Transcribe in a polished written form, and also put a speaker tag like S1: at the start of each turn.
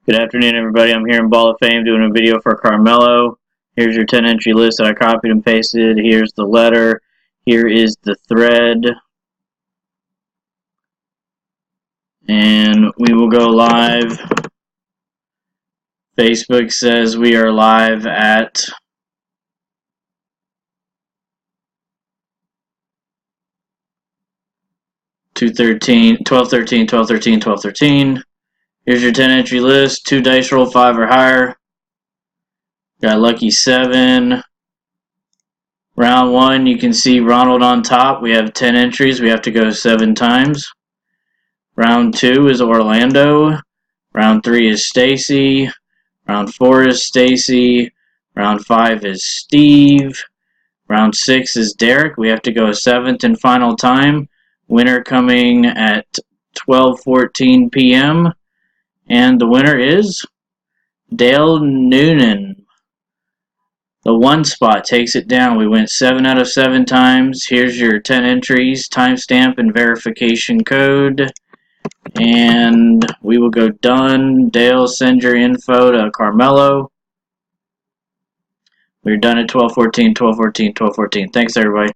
S1: Good afternoon, everybody. I'm here in Ball of Fame doing a video for Carmelo. Here's your 10 entry list that I copied and pasted. Here's the letter. Here is the thread. And we will go live. Facebook says we are live at 12:13. Here's your 10 entry list. 2 dice roll, 5 or higher. Got lucky 7. Round 1, you can see Ronald on top. We have 10 entries. We have to go 7 times. Round 2 is Orlando. Round 3 is Stacy. Round 4 is Stacy. Round 5 is Steve. Round 6 is Derek. We have to go 7th and final time. Winner coming at 12:14 p.m. And the winner is Dale Noonan. The 1 spot takes it down. We went 7 out of 7 times. Here's your 10 entries, timestamp and verification code. And we will go done. Dale, send your info to Carmelo. We're done at 12:14. Thanks, everybody.